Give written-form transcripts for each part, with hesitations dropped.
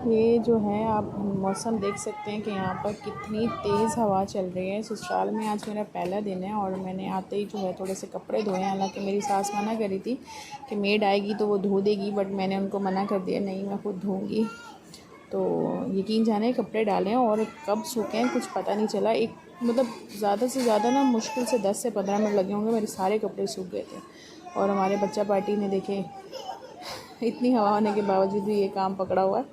ये जो है आप मौसम देख सकते हैं कि यहाँ पर कितनी तेज़ हवा चल रही है। ससुराल में आज मेरा पहला दिन है और मैंने आते ही जो है थोड़े से कपड़े धोए हैं। हालांकि मेरी सास मना करी थी कि मेड आएगी तो वो धो देगी, बट मैंने उनको मना कर दिया, नहीं मैं खुद धोऊँगी। तो यकीन जाने कपड़े डालें और कब सूखे हैं कुछ पता नहीं चला। एक मतलब ज़्यादा से ज़्यादा ना मुश्किल से 10 से 15 मिनट लगे होंगे, मेरे सारे कपड़े सूख गए थे। और हमारे बच्चा पार्टी ने देखे इतनी हवा होने के बावजूद भी ये काम पकड़ा हुआ है।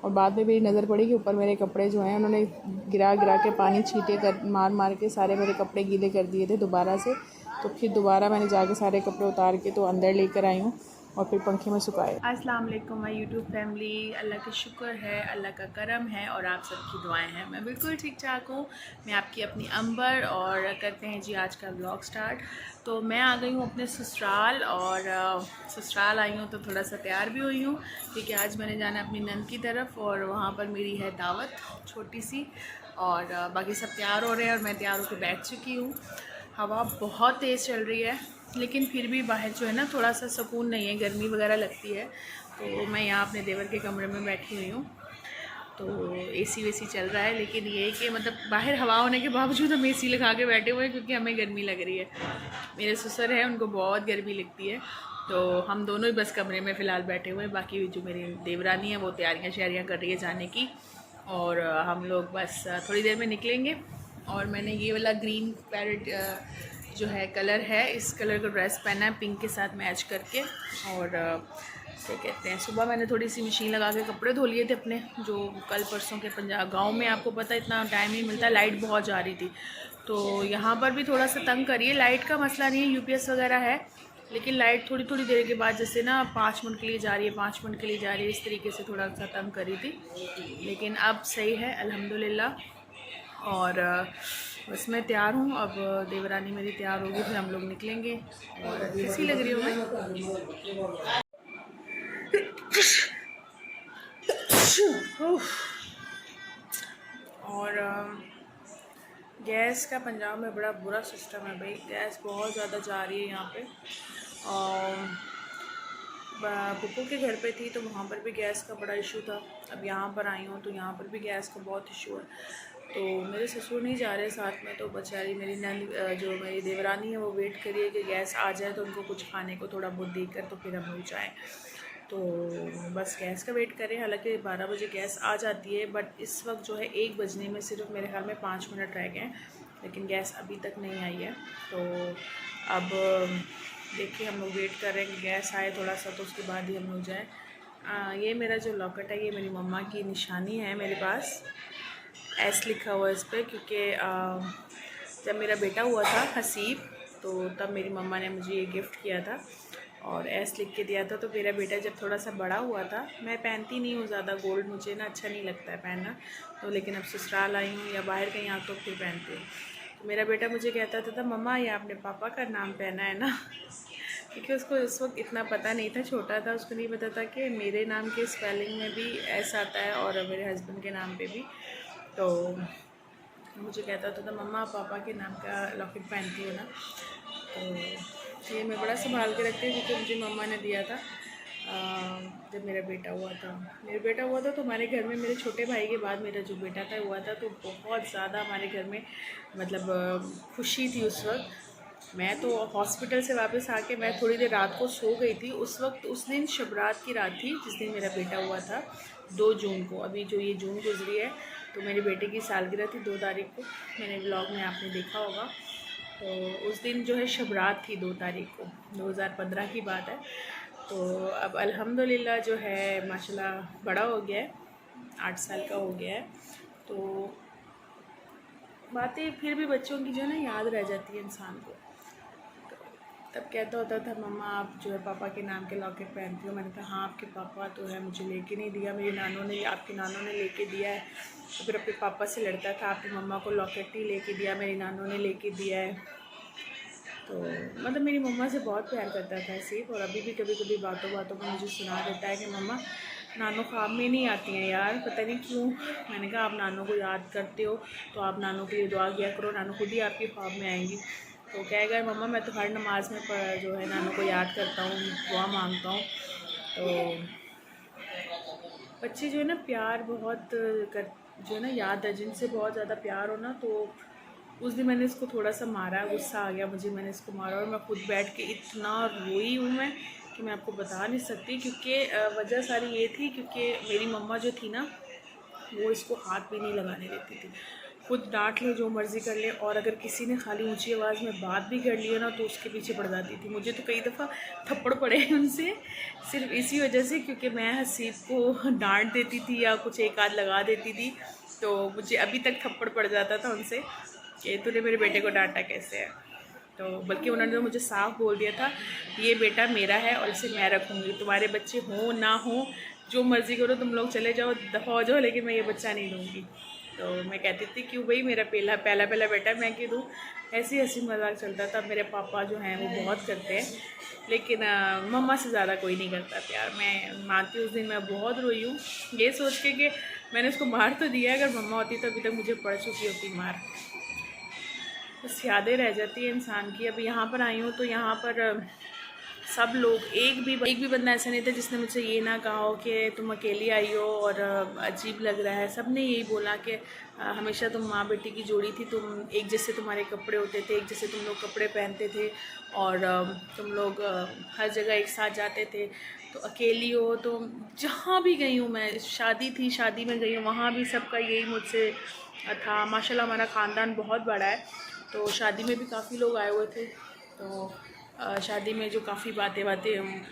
और बाद में मेरी नज़र पड़ी कि ऊपर मेरे कपड़े जो हैं उन्होंने गिरा गिरा के पानी छींटे कर मार मार के सारे मेरे कपड़े गीले कर दिए थे दोबारा से। तो फिर दोबारा मैंने जाके सारे कपड़े उतार के तो अंदर लेकर आई हूँ और फिर पंखे में सुखाए। अस्सलाम वालेकुम माय यूट्यूब फैमिली। अल्लाह का शुक्र है, अल्लाह का करम है और आप सबकी दुआएं हैं। मैं बिल्कुल ठीक ठाक हूँ। मैं आपकी अपनी अंबर और करते हैं जी आज का व्लॉग स्टार्ट। तो मैं आ गई हूँ अपने ससुराल और ससुराल आई हूँ तो थोड़ा सा तैयार भी हुई हूँ क्योंकि आज मैंने जाना अपनी नंद की तरफ और वहाँ पर मेरी है दावत छोटी सी। और बाकी सब तैयार हो रहे हैं और मैं तैयार होकर बैठ चुकी हूँ। हवा बहुत तेज़ चल रही है लेकिन फिर भी बाहर जो है ना थोड़ा सा सुकून नहीं है, गर्मी वगैरह लगती है। तो मैं यहाँ अपने देवर के कमरे में बैठी हुई हूँ। तो एसी वेसी चल रहा है लेकिन ये कि मतलब बाहर हवा होने के बावजूद हम एसी लगा के बैठे हुए हैं क्योंकि हमें गर्मी लग रही है। मेरे ससुर हैं उनको बहुत गर्मी लगती है तो हम दोनों ही बस कमरे में फ़िलहाल बैठे हुए हैं। बाकी जो मेरी देवरानी है वो तैयारियाँ शैरियाँ कर रही है जाने की और हम लोग बस थोड़ी देर में निकलेंगे। और मैंने ये वाला ग्रीन पैरेट जो है कलर है, इस कलर का ड्रेस पहना है पिंक के साथ मैच करके। और क्या कहते हैं, सुबह मैंने थोड़ी सी मशीन लगा के कपड़े धो लिए थे अपने, जो कल परसों के पंजाब गांव में आपको पता है इतना टाइम नहीं मिलता, लाइट बहुत जा रही थी। तो यहाँ पर भी थोड़ा सा तंग करिए। लाइट का मसला नहीं है, यूपीएस वगैरह है, लेकिन लाइट थोड़ी थोड़ी देर के बाद जैसे ना 5 मिनट के लिए जा रही है, 5 मिनट के लिए जा रही है, इस तरीके से थोड़ा सा तंग करी थी। लेकिन अब सही है अल्हम्दुलिल्लाह। और बस मैं तैयार हूँ, अब देवरानी मेरी तैयार होगी फिर हम लोग निकलेंगे। और कैसी लग रही हूँ मैं? और गैस का पंजाब में बड़ा बुरा सिस्टम है भाई, गैस बहुत ज़्यादा जा रही है यहाँ पे। और पुप्पू के घर पे थी तो वहाँ पर भी गैस का बड़ा इशू था। अब यहाँ पर आई हूँ तो यहाँ पर भी गैस का बहुत इशू है। तो मेरे ससुर नहीं जा रहे साथ में, तो बेचारी मेरी नंद जो मेरी देवरानी है वो वेट करिए कि गैस आ जाए तो उनको कुछ खाने को थोड़ा बहुत देकर तो फिर हम लोग जाएँ। तो बस गैस का वेट करें। हालांकि 12 बजे गैस आ जाती है, बट इस वक्त जो है 1 बजने में सिर्फ मेरे ख्याल में 5 मिनट रह गए हैं, लेकिन गैस अभी तक नहीं आई है। तो अब देखिए हम लोग वेट कर रहे हैं कि गैस आए थोड़ा सा तो उसके बाद ही हम लोग जाएँ। ये मेरा जो लॉकेट है ये मेरी मम्मा की निशानी है, मेरे पास एस लिखा हुआ है इस पर, क्योंकि जब मेरा बेटा हुआ था हसीब तो तब मेरी मम्मा ने मुझे ये गिफ्ट किया था और एस लिख के दिया था। तो मेरा बेटा जब थोड़ा सा बड़ा हुआ था, मैं पहनती नहीं हूँ ज़्यादा गोल्ड, मुझे ना अच्छा नहीं लगता है पहनना, तो लेकिन अब ससुराल आई हूँ या बाहर कहीं आ तो फिर पहनती हूँ। तो मेरा बेटा मुझे कहता था मम्मा ये आपने पापा का नाम पहना है ना क्योंकि उसको उस वक्त इतना पता नहीं था, छोटा था, उसको नहीं पता था कि मेरे नाम के स्पेलिंग में भी एस आता है और मेरे हस्बैंड के नाम पे भी। तो मुझे कहता था मम्मा पापा के नाम का लॉकेट पहनती हो ना। तो ये मैं बड़ा संभाल के रखती हूँ क्योंकि मुझे मम्मा ने दिया था जब मेरा बेटा हुआ था। तो हमारे घर में मेरे छोटे भाई के बाद मेरा जो बेटा था हुआ था, तो बहुत ज़्यादा हमारे घर में मतलब खुशी थी उस वक्त। मैं तो हॉस्पिटल से वापस आके मैं थोड़ी देर रात को सो गई थी उस वक्त। उस दिन शबरात की रात थी जिस दिन मेरा बेटा हुआ था, 2 जून को। अभी जो ये जून गुजरी है तो मेरे बेटे की सालगिरह थी 2 तारीख को, मैंने व्लॉग में आपने देखा होगा। तो उस दिन जो है शबरात थी 2 तारीख को, 2015 की बात है। तो अब अल्हम्दुलिल्लाह जो है माशाल्लाह बड़ा हो गया है, 8 साल का हो गया है। तो बातें फिर भी बच्चों की जो है ना याद रह जाती है इंसान को। तब कहता होता था मम्मा आप जो है पापा के नाम के लॉकेट पहनती हो। मैंने कहा हाँ आपके पापा तो है, मुझे लेके नहीं दिया, मेरी नानों ने, आपकी नानों ने लेके दिया है। तो फिर अपने पापा से लड़ता था आपकी मम्मा को लॉकेट नहीं लेके दिया, मेरी नानों ने लेके दिया है। तो मतलब मेरी मम्मा से बहुत प्यार करता था सिर्फ, और अभी भी कभी कभी बातों बातों में मुझे सुना देता है कि मम्मा नानों ख्वाब में नहीं आती हैं यार, पता नहीं क्यों। मैंने कहा आप नानों को याद करते हो तो आप नानों के लिए दुआ किया करो, नानों खुद ही आपके ख्वाब में आएंगी। तो कहेगा मम्मा मैं तो हर नमाज में जो है नानू को याद करता हूँ, दुआ मांगता हूँ। तो बच्चे जो है ना प्यार बहुत कर, जो है ना याद है जिनसे बहुत ज़्यादा प्यार हो ना। तो उस दिन मैंने इसको थोड़ा सा मारा, गुस्सा आ गया मुझे, मैंने इसको मारा और मैं खुद बैठ के इतना रोई हूँ मैं कि मैं आपको बता नहीं सकती। क्योंकि वजह सारी ये थी क्योंकि मेरी मम्मा जो थी ना वो इसको हाथ भी नहीं लगाने देती थी। खुद डांट ले, जो मर्ज़ी कर ले, और अगर किसी ने खाली ऊंची आवाज़ में बात भी कर ली ना तो उसके पीछे पड़ जाती थी। मुझे तो कई दफ़ा थप्पड़ पड़े हैं उनसे, सिर्फ इसी वजह से क्योंकि मैं हसीब को डांट देती थी या कुछ एक आध लगा देती थी। तो मुझे अभी तक थप्पड़ पड़ जाता था उनसे कि तूने मेरे बेटे को डांटा कैसे है। तो बल्कि उन्होंने तो मुझे साफ बोल दिया था, ये बेटा मेरा है और इसे मैं रखूँगी, तुम्हारे बच्चे हों ना हों, जो मर्ज़ी करो, तुम लोग चले जाओ, दफ़ा हो जाओ, लेकिन मैं ये बच्चा नहीं दूँगी। तो मैं कहती थी क्यों भाई, मेरा पहला बेटा मैं क्यों दूँ। ऐसी हंसी मजाक चलता था। मेरे पापा जो हैं वो बहुत करते हैं, लेकिन मम्मा से ज़्यादा कोई नहीं करता प्यार। मैं मानती हूँ उस दिन मैं बहुत रोई हूँ, ये सोच के कि मैंने उसको मार तो दिया, अगर मम्मा होती तो अभी तक मुझे पड़ चुकी होती मार। बस यादें रह जाती है इंसान की। अब यहाँ पर आई हूँ तो यहाँ पर सब लोग, एक भी बंदा ऐसा नहीं था जिसने मुझसे ये ना कहा हो कि तुम अकेली आई हो और अजीब लग रहा है। सब ने यही बोला कि हमेशा तुम माँ बेटी की जोड़ी थी, तुम एक जैसे, तुम्हारे कपड़े होते थे, एक जैसे तुम लोग कपड़े पहनते थे और तुम लोग हर जगह एक साथ जाते थे। तो अकेली हो तो जहाँ भी गई हूँ मैं, शादी थी, शादी में गई हूँ, वहाँ भी सबका यही मुझसे था। माशाल्लाह हमारा ख़ानदान बहुत बड़ा है, तो शादी में भी काफ़ी लोग आए हुए थे। तो शादी में जो काफ़ी बातें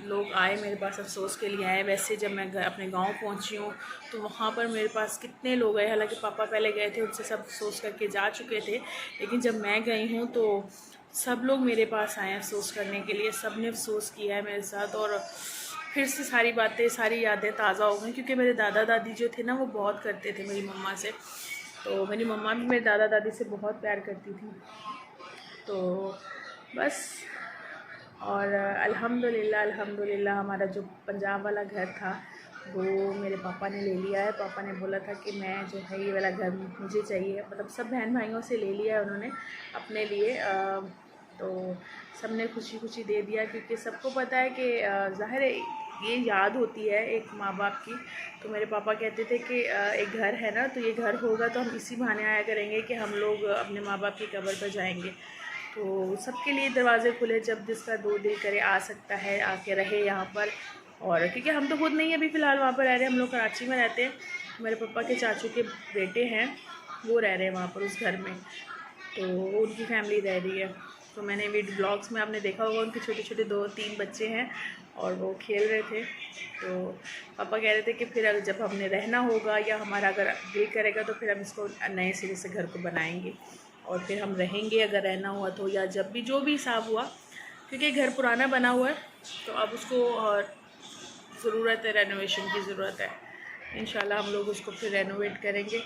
लोग आए मेरे पास, अफसोस के लिए आए। वैसे जब मैं अपने गांव पहुंची हूँ तो वहाँ पर मेरे पास कितने लोग आए, हालांकि पापा पहले गए थे, उनसे सब अफसोस करके जा चुके थे, लेकिन जब मैं गई हूँ तो सब लोग मेरे पास आए अफसोस करने के लिए। सब ने अफसोस किया है मेरे साथ और फिर से सारी बातें, सारी यादें ताज़ा हो गई। क्योंकि मेरे दादा दादी जो थे ना वो बहुत करते थे मेरी मम्मा से, तो मेरी मम्मा भी मेरे दादा दादी से बहुत प्यार करती थी। तो बस, और अल्हम्दुलिल्लाह हमारा जो पंजाब वाला घर था वो मेरे पापा ने ले लिया है। पापा ने बोला था कि मैं जो है ये वाला घर मुझे चाहिए, मतलब सब बहन भाइयों से ले लिया है उन्होंने अपने लिए। तो सब ने खुशी खुशी दे दिया, क्योंकि सबको पता है कि ज़ाहिर है ये याद होती है एक माँ बाप की। तो मेरे पापा कहते थे कि एक घर है ना, तो ये घर होगा तो हम इसी बहाने आया करेंगे कि हम लोग अपने माँ बाप की कब्र पर जाएंगे। तो सबके लिए दरवाज़े खुले, जब जिसका दो दिल करे आ सकता है, आके रहे यहाँ पर। और क्योंकि हम तो खुद नहीं अभी फ़िलहाल वहाँ पर रह रहे हैं, हम लोग कराची में रहते हैं। मेरे पापा के चाचू के बेटे हैं, वो रह रहे हैं वहाँ पर उस घर में, तो उनकी फैमिली रह रही है। तो मैंने वीडियो ब्लॉग्स में आपने देखा होगा, उनके छोटे छोटे 2-3 बच्चे हैं और वो खेल रहे थे। तो पापा कह रहे थे कि फिर जब हमने रहना होगा या हमारा अगर दिल करेगा तो फिर हम इसको नए सिरे से घर को बनाएंगे और फिर हम रहेंगे, अगर रहना हुआ तो, या जब भी जो भी हिसाब हुआ। क्योंकि घर पुराना बना हुआ है तो अब उसको ज़रूरत है, रेनोवेशन की ज़रूरत है। इंशाल्लाह हम लोग उसको फिर रेनोवेट करेंगे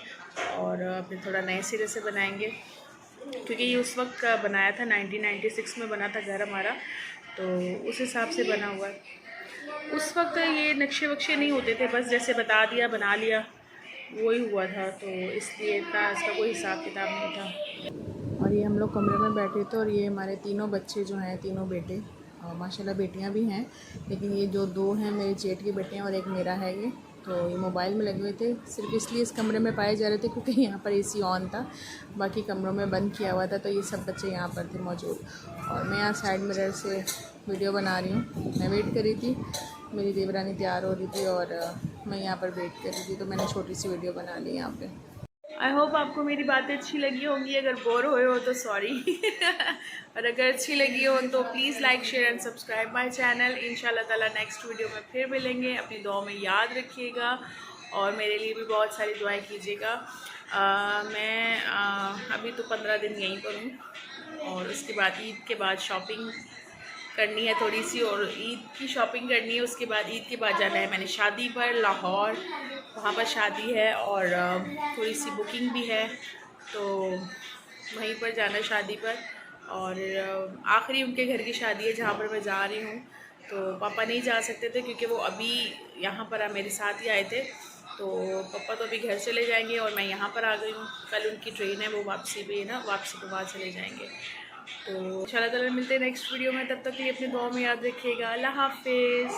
और फिर थोड़ा नए सिरे से बनाएंगे। क्योंकि ये उस वक्त का बनाया था, 1996 में बना था घर हमारा, तो उस हिसाब से बना हुआ है। उस वक्त ये नक्शे वक्शे नहीं होते थे, बस जैसे बता दिया बना लिया वही हुआ था, तो इसलिए इतना इसका कोई हिसाब किताब नहीं था। और ये हम लोग कमरे में बैठे थे और ये हमारे तीनों बच्चे जो हैं, तीनों बेटे, माशाल्लाह बेटियां भी हैं, लेकिन ये जो 2 हैं मेरे जेठ के बेटे हैं और एक मेरा है ये। तो ये मोबाइल में लगे हुए थे, सिर्फ इसलिए इस कमरे में पाए जा रहे थे क्योंकि यहाँ पर एसी ऑन था, बाकी कमरों में बंद किया हुआ था। तो ये सब बच्चे यहाँ पर थे मौजूद और मैं यहाँ साइड मिरर से वीडियो बना रही हूँ। मैं वेट कर रही थी, मेरी देवरानी तैयार हो रही थी और मैं यहाँ पर वेट कर रही थी, तो मैंने छोटी सी वीडियो बना ली यहाँ पे। आई होप आपको मेरी बातें अच्छी लगी होंगी, अगर बोर हुए हो तो सॉरी और अगर अच्छी लगी हो तो please like share and subscribe my channel. इंशाल्लाह ताला नेक्स्ट वीडियो में फिर मिलेंगे। अपनी दुआ में याद रखिएगा और मेरे लिए भी बहुत सारी दुआएं कीजिएगा। मैं अभी तो 15 दिन यहीं पर हूँ और उसके बाद ईद के बाद शॉपिंग करनी है थोड़ी सी, और ईद की शॉपिंग करनी है। उसके बाद ईद के बाद जाना है मैंने शादी पर लाहौर, वहाँ पर शादी है और थोड़ी सी बुकिंग भी है, तो वहीं पर जाना है शादी पर। और आखिरी उनके घर की शादी है जहाँ पर मैं जा रही हूँ। तो पापा नहीं जा सकते थे क्योंकि वो अभी यहाँ पर मेरे साथ ही आए थे, तो पापा तो अभी घर चले जाएंगे और मैं यहाँ पर आ गई हूँ। कल उनकी ट्रेन है, वो वापसी पे है ना, वापसी के बाद चले जाएंगे। तो इंशाल्लाह ताला मिलते हैं नेक्स्ट वीडियो में, तब तक के लिए अपनी दुआ में याद रखिएगा। अल्लाह हाफिज़।